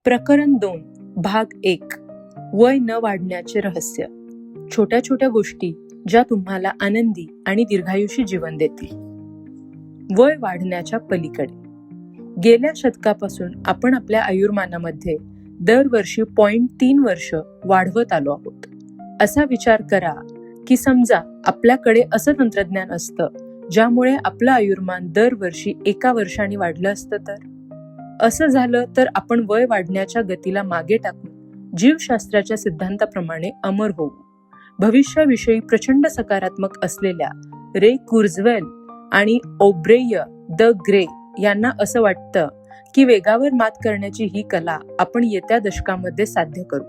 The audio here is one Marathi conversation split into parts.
प्रकरण 2 भाग 1 वय न वाढण्याचे रहस्य. छोट्या छोट्या गोष्टी ज्या तुम्हाला आनंदी आणि दीर्घायुषी जीवन देतील. वय वाढण्याच्या पलीकडे. गेल्या शतकापासून आपण आपल्या आयुर्मानामध्ये दरवर्षी 0.3 वर्ष वाढवत आलो आहोत. असा विचार करा की समजा आपल्याकडे असं तंत्रज्ञान असतं ज्यामुळे आपलं आयुर्मान दरवर्षी 1 वर्षाने वाढलं असतं तर? असं झालं तर आपण वय वाढण्याच्या गतीला मागे टाकून जीवशास्त्राच्या सिद्धांताप्रमाणे अमर होऊ. भविष्याविषयी प्रचंड सकारात्मक असलेल्या रे कुर्झवेल आणि ओब्रेय द ग्रे यांना असं वाटतं की वेगावर मात करण्याची ही कला आपण येत्या दशकामध्ये साध्य करू.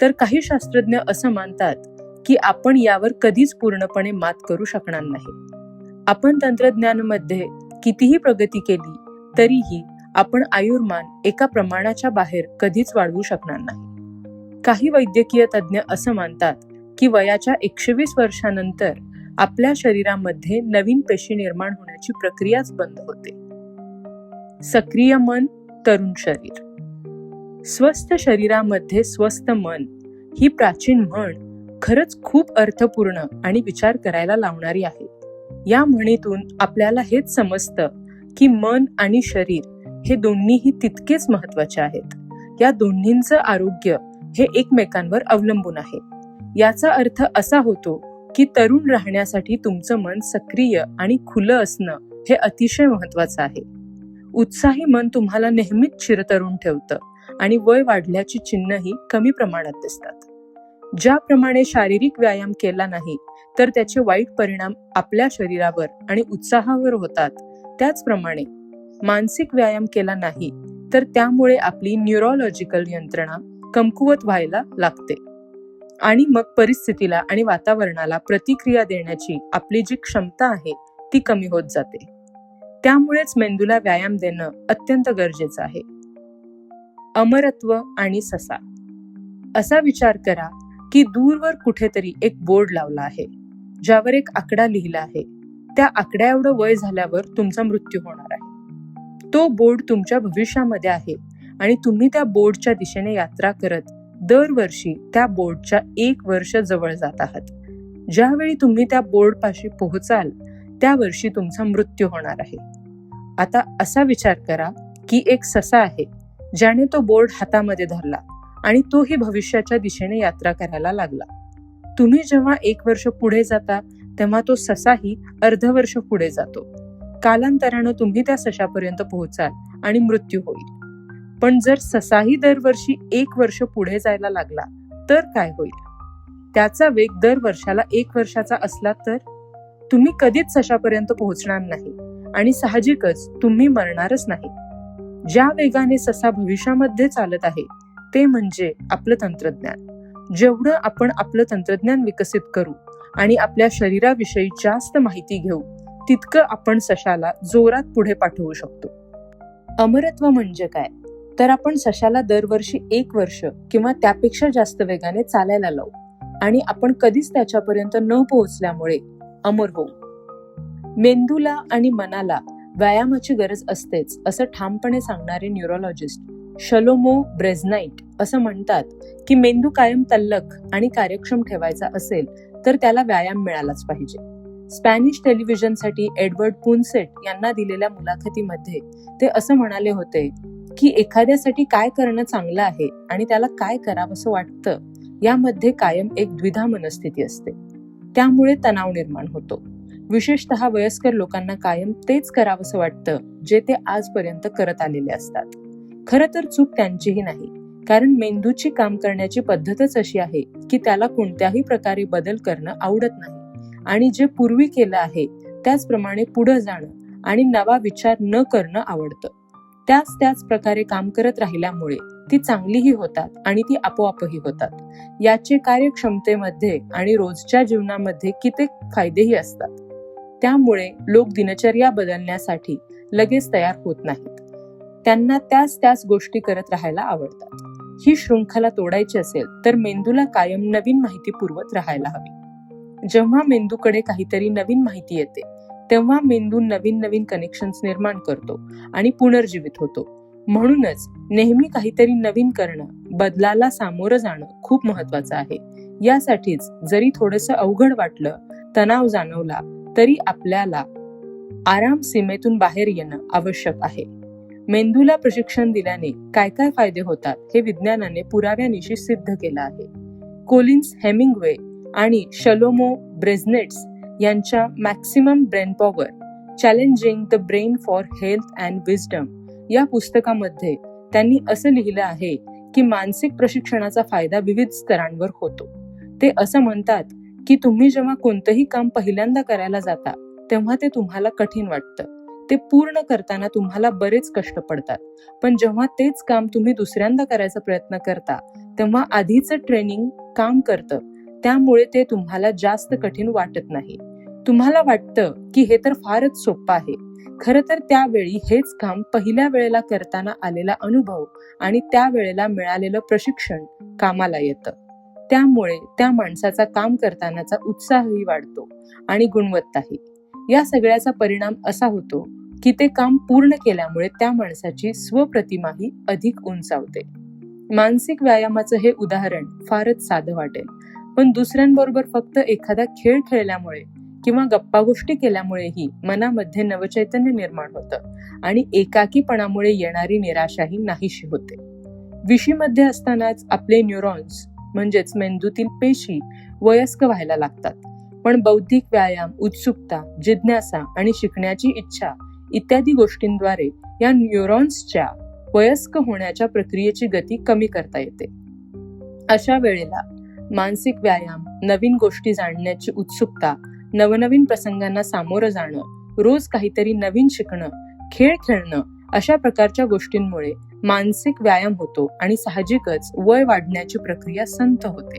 तर काही शास्त्रज्ञ असं मानतात की आपण यावर कधीच पूर्णपणे मात करू शकणार नाही. आपण तंत्रज्ञानामध्ये कितीही प्रगती केली तरीही आपण आयुर्मान एका प्रमाणाच्या बाहेर कधीच वाढवू शकणार नाही. काही वैद्यकीय तज्ज्ञ असं मानतात की वयाच्या 120 वर्षानंतर आपल्या शरीरामध्ये नवीन पेशी निर्माण होण्याची प्रक्रियाच बंद होते. सक्रिय मन, तरुण शरीर. स्वस्थ शरीरामध्ये स्वस्थ मन ही प्राचीन म्हण खरंच खूप अर्थपूर्ण आणि विचार करायला लावणारी आहे. या म्हणीतून आपल्याला हेच समजतं की मन आणि शरीर हे दोन्हीही तितकेच महत्वाचे आहेत. या दोन्हींचं आरोग्य हे एकमेकांवर अवलंबून आहे. याचा अर्थ असा होतो की तरुण राहण्यासाठी तुमचं मन सक्रिय आणि खुलं असणं हे अतिशय महत्वाचं आहे. उत्साही मन तुम्हाला नेहमीच चिरतरुण ठेवतं आणि वय वाढल्याची चिन्हही कमी प्रमाणात दिसतात. ज्याप्रमाणे शारीरिक व्यायाम केला नाही तर त्याचे वाईट परिणाम आपल्या शरीरावर आणि उत्साहावर होतात, त्याचप्रमाणे मानसिक व्यायाम केला नाही तर त्यामुळे आपली न्यूरोलॉजिकल यंत्रणा कमकुवत व्हायला लागते आणि मग परिस्थितीला आणि वातावरणाला प्रतिक्रिया देण्याची आपली जी क्षमता आहे ती कमी होत जाते. त्यामुळेच मेंदूला व्यायाम देणं अत्यंत गरजेचं आहे. अमरत्व आणि ससा. असा विचार करा की दूरवर कुठेतरी एक बोर्ड लावला आहे ज्यावर एक आकडा लिहिला आहे. त्या आकड्या एवढं वय झाल्यावर तुमचा मृत्यू होणार आहे. तो बोर्ड तुमच्या भविष्यामध्ये आहे आणि तुम्ही त्या बोर्डच्या दिशेने यात्रा करत दरवर्षी त्या बोर्डच्या 1 वर्ष जवळ जात आहात. ज्यावेळी तुम्ही त्या बोर्डपाशी पोहोचाल त्या वर्षी तुमचा मृत्यू होणार आहे. आता असा विचार करा की एक ससा आहे ज्याने तो बोर्ड हातामध्ये धरला आणि तोही भविष्याच्या दिशेने यात्रा करायला लागला. तुम्ही जेव्हा 1 वर्ष पुढे जाता तेव्हा तो ससाही अर्धवर्ष पुढे जातो. कालांतरानं तुम्ही त्या सशापर्यंत पोहोचाल आणि मृत्यू होईल. पण जर ससाही दरवर्षी 1 वर्ष पुढे जायला लागला तर काय होईल? त्याचा वेग दर वर्षाला 1 वर्षाचा असला तर तुम्ही कधीच सशापर्यंत पोहोचणार नाही आणि साहजिकच तुम्ही मरणारच नाही. ज्या वेगाने ससा भविष्यामध्ये चालत आहे ते म्हणजे आपलं तंत्रज्ञान. जेवढं आपण आपलं तंत्रज्ञान विकसित करू आणि आपल्या शरीराविषयी जास्त माहिती घेऊ तितकं आपण सशाला जोरात पुढे पाठवू शकतो. अमरत्व म्हणजे काय? तर आपण सशाला दरवर्षी 1 वर्ष किंवा त्यापेक्षा जास्त वेगाने चालायला लावू आणि आपण कधीच त्याच्यापर्यंत न पोहोचल्यामुळे अमर होऊ. मेंदूला आणि मनाला व्यायामाची गरज असतेच असं ठामपणे सांगणारे न्यूरोलॉजिस्ट शलोमो ब्रेझनाइट असं म्हणतात की मेंदू कायम तल्लख आणि कार्यक्षम ठेवायचा असेल तर त्याला व्यायाम मिळालाच पाहिजे. स्पॅनिश टेलिव्हिजनसाठी एडवर्ड पुनसेट यांना दिलेल्या मुलाखतीमध्ये ते असं म्हणाले होते की एखाद्यासाठी काय करणं चांगलं आहे आणि त्याला काय करावंसं वाटतं यामध्ये कायम एक द्विधा मनस्थिती असते. त्यामुळे तणाव निर्माण होतो. विशेषतः वयस्कर लोकांना कायम तेच करावंसं वाटतं जे ते आजपर्यंत करत आलेले असतात. खरं तर चूक त्यांचीही नाही, कारण मेंदूची काम करण्याची पद्धतच अशी आहे की त्याला कोणत्याही प्रकारे बदल करणं आवडत नाही आणि जे पूर्वी केलं आहे त्याचप्रमाणे पुढे जाणं आणि नवा विचार न करणं आवडतं. त्याच प्रकारे काम करत राहिल्यामुळे ती चांगलीही होतात आणि ती आपोआपही होतात. याचे कार्यक्षमतेमध्ये आणि रोजच्या जीवनामध्ये कित्येक फायदेही असतात. त्यामुळे लोक दिनचर्या बदलण्यासाठी लगेच तयार होत नाहीत. त्यांना त्याच गोष्टी करत राहायला आवडतात. ही शृंखला तोडायची असेल तर मेंदूला कायम नवीन माहिती पुरवत राहायला हवी. जेव्हा मेंदूकडे काहीतरी नवीन माहिती येते तेव्हा मेंदू नवीन कनेक्शन्स निर्माण करतो आणि पुनर्जीवित होतो. म्हणूनच नेहमी काहीतरी नवीन करणं, बदलाला सामोरं जाणं खूप महत्वाचं आहे. यासाठीच जरी थोडंसं अवघड वाटलं, तणाव जाणवला, तरी आपल्याला आराम सीमेतून बाहेर येणं आवश्यक आहे. मेंदूला प्रशिक्षण दिल्याने काय काय फायदे होतात हे विज्ञानाने पुराव्यानिशी सिद्ध केलं आहे. कोलिन्स हेमिंग्वे आणि शलोमो ब्रेझनेट्स यांच्या maximum brain power challenging the brain for health and wisdom या पुस्तकामध्ये त्यांनी असं लिहिलं आहे की मानसिक प्रशिक्षणाचा फायदा विविध स्तरांवर होतो. ते असं म्हणतात की तुम्ही जेव्हा कोणतंही काम पहिल्यांदा करायला जाता तेव्हा ते तुम्हाला कठीण वाटतं. ते पूर्ण करताना तुम्हाला बरेच कष्ट पडतात. पण जेव्हा तेच काम तुम्ही दुसऱ्यांदा करायचा प्रयत्न करता तेव्हा आधीचं ट्रेनिंग काम करतं. त्यामुळे ते तुम्हाला जास्त कठीण वाटत नाही. तुम्हाला वाटतं की हे तर फारच सोपं आहे. खरं तर त्यावेळी हेच काम पहिल्या वेळेला करताना आलेला अनुभव आणि त्यावेळेला मिळालेलं प्रशिक्षण कामाला येतं. त्यामुळे त्या माणसाचा काम करतानाचा उत्साहही वाढतो आणि गुणवत्ताही. या सगळ्याचा परिणाम असा होतो की ते काम पूर्ण केल्यामुळे त्या माणसाची स्वप्रतिमाही अधिक उंचावते. मानसिक व्यायामाचं हे उदाहरण फारच साधं वाटेल, पण दुसऱ्यांबरोबर फक्त एखादा खेळ खेळल्यामुळे किंवा गप्पा गोष्टी केल्यामुळेही मनामध्ये नवचैतन्य निर्माण होतं आणि एकाकीपणामुळे येणारी निराशाही नाहीशी होते. विशीमध्ये असतानाच आपले न्यूरॉन्स म्हणजेच मेंदूतील पेशी वयस्क व्हायला लागतात. पण बौद्धिक व्यायाम, उत्सुकता, जिज्ञासा आणि शिकण्याची इच्छा इत्यादी गोष्टींद्वारे या न्यूरॉन्सच्या वयस्क होण्याच्या प्रक्रियेची गती कमी करता येते. अशा वेळेला मानसिक व्यायाम, नवीन गोष्टी जाणण्याची उत्सुकता, नवनवीन प्रसंगांना सामोरं जाणं, रोज काहीतरी नवीन शिकणं, खेळ खेळणं अशा प्रकारच्या गोष्टींमुळे मानसिक व्यायाम होतो आणि साहजिकच वय वाढण्याची प्रक्रिया संथ होते.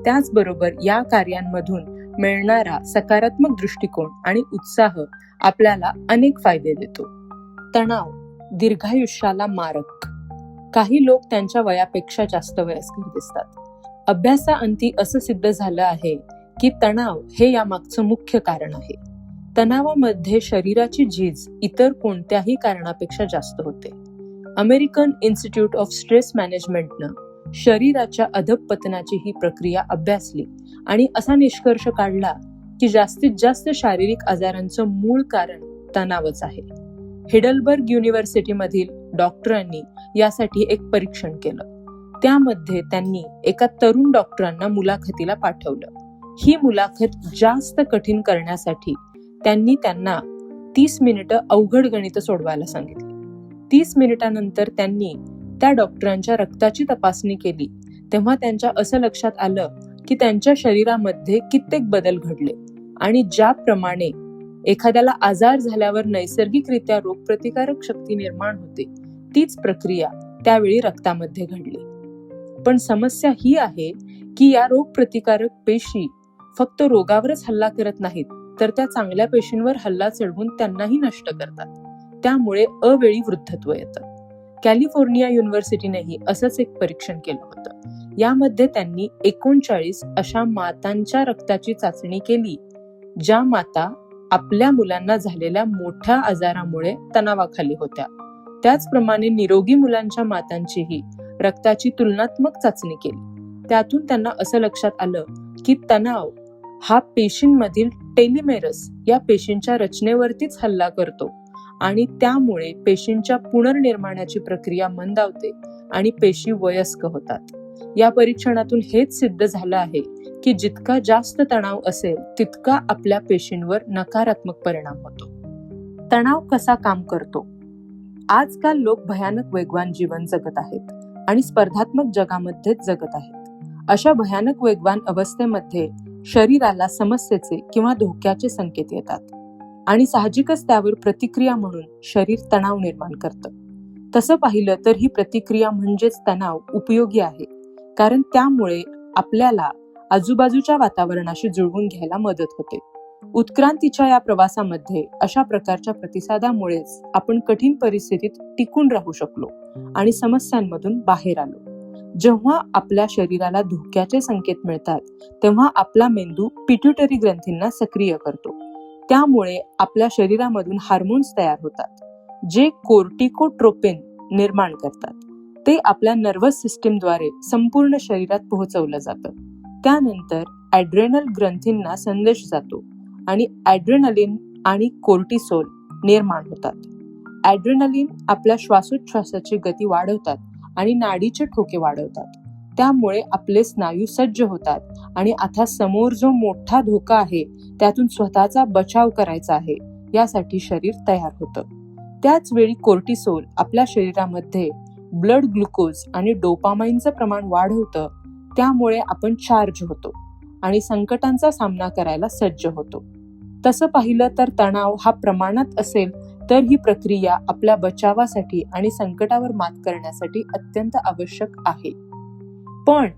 त्याचबरोबर या कार्यांमधून मिळणारा सकारात्मक दृष्टिकोन आणि उत्साह आपल्याला अनेक फायदे देतो. तणाव दीर्घायुष्याला मारक. काही लोक त्यांच्या वयापेक्षा जास्त वयस्कर दिसतात. अभ्यासाअंती असं सिद्ध झालं आहे की तणाव हे यामागचं मुख्य कारण आहे. तणावामध्ये शरीराची झीज इतर कोणत्याही कारणापेक्षा जास्त होते. अमेरिकन इन्स्टिट्यूट ऑफ स्ट्रेस मॅनेजमेंटनं शरीराच्या अधःपतनाची ही प्रक्रिया अभ्यासली आणि असा निष्कर्ष काढला की जास्तीत जास्त शारीरिक आजारांचं मूळ कारण तणावच आहे. हिडलबर्ग युनिव्हर्सिटीमधील डॉक्टरांनी यासाठी एक परीक्षण केलं. त्यामध्ये त्यांनी एका तरुण डॉक्टरांना मुलाखतीला पाठवलं. ही मुलाखत जास्त कठीण करण्यासाठी त्यांनी त्यांना 30 मिनिटं अवघड गणितं सोडवायला सांगितली. 30 मिनिटांनंतर त्यांनी त्या डॉक्टरांच्या रक्ताची तपासणी केली. तेव्हा त्यांच्या असं लक्षात आलं की त्यांच्या शरीरामध्ये कित्येक बदल घडले आणि ज्याप्रमाणे एखाद्याला आजार झाल्यावर नैसर्गिकरित्या रोगप्रतिकारक शक्ती निर्माण होते, तीच प्रक्रिया त्यावेळी रक्तामध्ये घडली. पण समस्या ही आहे की या रोगप्रतिकारक पेशी फक्त रोगावरच हल्ला करत नाहीत, तर त्या चांगल्या पेशींवर हल्ला चढवून त्यांनाही नष्ट करतात. त्यामुळे अवेळी वृद्धत्व येतं. कॅलिफोर्निया युनिव्हर्सिटीनेही असंच एक परीक्षण केलं होतं. यामध्ये त्यांनी 39 अशा मातांच्या रक्ताची चाचणी केली ज्या माता आपल्या मुलांना झालेल्या मोठ्या आजारामुळे तणावाखाली होत्या. त्याचप्रमाणे निरोगी मुलांच्या मातांचीही रक्ताची तुलनात्मक चाचणी केली. त्यातून त्यांना असं लक्षात आलं की तणाव हा पेशींमधील टेलिमेरस या पेशींच्या रचनेवरतीच हल्ला करतो आणि त्यामुळे पेशींच्या पुनर्निर्माणाची प्रक्रिया मंदावते आणि पेशी वयस्क होतात. या परीक्षणातून हेच सिद्ध झालं आहे की जितका जास्त तणाव असेल तितका आपल्या पेशींवर नकारात्मक परिणाम होतो. तणाव कसा काम करतो? आजकाल लोक भयानक वेगवान जीवन जगत आहेत आणि स्पर्धात्मक जगामध्येच जगत आहेत. अशा भयानक वेगवान अवस्थेमध्ये शरीराला समस्येचे किंवा धोक्याचे संकेत येतात आणि साहजिकच त्यावर प्रतिक्रिया म्हणून शरीर तणाव निर्माण करतं. तसं पाहिलं तर ही प्रतिक्रिया म्हणजेच तणाव उपयोगी आहे, कारण त्यामुळे आपल्याला आजूबाजूच्या वातावरणाशी जुळवून घ्यायला मदत होते. उत्क्रांतीच्या या प्रवासामध्ये अशा प्रकारच्या प्रतिसादामुळेच आपण कठीण परिस्थितीत टिकून राहू शकलो आणि समस्यांमधून बाहेर आलो. जेव्हा आपल्या शरीराला धोक्याचे संकेत मिळतात तेव्हा आपला मेंदू पिट्युटरी ग्रंथींना सक्रिय करतो. त्यामुळे आपल्या शरीरामधून हार्मोन्स तयार होतात जे कोर्टिकोट्रोपिन निर्माण करतात. ते आपल्या नर्व्हस सिस्टीमद्वारे संपूर्ण शरीरात पोहोचवलं जातं. त्यानंतर ॲड्रेनल ग्रंथींना संदेश जातो आणि ॲड्रेनलिन आणि कोर्टिसोल निर्माण होतात. ॲड्रेनलिन आपल्या श्वासोच्छ्वासाची गती वाढवतात आणि नाडीचे ठोके वाढवतात. त्यामुळे आपले स्नायू सज्ज होतात आणि आता समोर जो मोठा धोका आहे त्यातून स्वतःचा बचाव करायचा आहे यासाठी शरीर तयार होतं. त्याच वेळी कोर्टिसोल आपल्या शरीरामध्ये ब्लड ग्लुकोज आणि डोपामाइनचं प्रमाण वाढवतं. त्यामुळे आपण चार्ज होतो आणि संकटांचा सामना करायला सज्ज होतो. तसं पाहिलं तर तणाव हा प्रमाणात असेल तर ही प्रक्रिया आपल्या बचावासाठी आणि संकटावर मात करण्यासाठी अत्यंत आवश्यक आहे. पण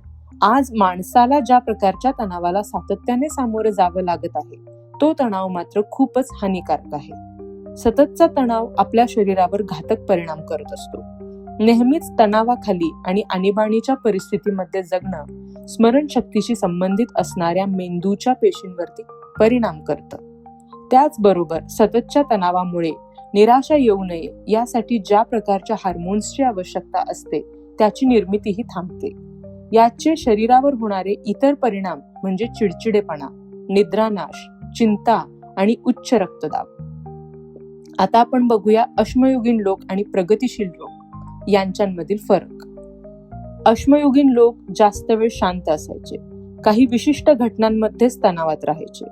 आज माणसाला ज्या प्रकारच्या तणावाला सातत्याने सामोरं जावं लागत आहे तो तणाव मात्र खूपच हानिकारक आहे. सततचा तणाव आपल्या शरीरावर घातक परिणाम करत असतो. नेहमीच तणावाखाली आणि आणीबाणीच्या परिस्थितीमध्ये जगणं स्मरणशक्तीशी संबंधित असणाऱ्या मेंदूच्या पेशींवरती परिणाम करतं. त्याचबरोबर सततच्या तणावामुळे निराशा येऊ नये यासाठी ज्या प्रकारच्या हार्मोन्सची आवश्यकता असते त्याची निर्मितीही थांबते. याचे शरीरावर होणारे इतर परिणाम म्हणजे चिडचिडेपणा, निद्रानाश, चिंता आणि उच्च रक्तदाब. आता आपण बघूया अश्मयुगीन लोक आणि प्रगतिशील लोक यांच्यामधील फरक. अश्मयुगीन लोक जास्त वेळ शांत असायचे. काही विशिष्ट घटनांमध्येच तणावात राहायचे.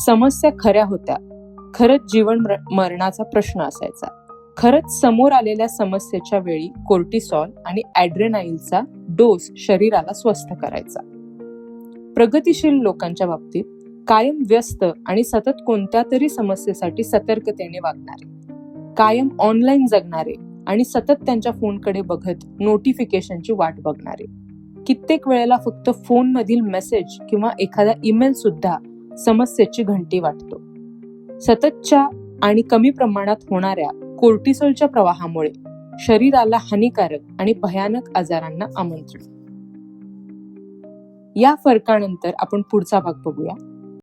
समस्या खऱ्या होत्या. खरंच जीवन मरणाचा प्रश्न असायचा. खरंच समोर आलेल्या समस्येच्या वेळी कोर्टिसॉल आणि ॲड्रेनालिनचा डोस शरीराला स्वस्थ करायचा. प्रगतिशील लोकांच्या बाबतीत कायम व्यस्त आणि सतत कोणत्या तरी समस्येसाठी सतर्कतेने वागणारे, कायम ऑनलाईन जगणारे आणि सतत त्यांच्या फोनकडे बघत नोटिफिकेशनची वाट बघणारे, कित्येक वेळेला फक्त फोनमधील मेसेज किंवा एखादा ईमेल सुद्धा समस्येची घंटी वाटतो. सततच्या आणि कमी प्रमाणात होणाऱ्या कोर्टिसोलच्या प्रवाहामुळे शरीराला हानिकारक आणि भयानक आजारांना आमंत्रण. या फरकानंतर आपण पुढचा भाग बघूया.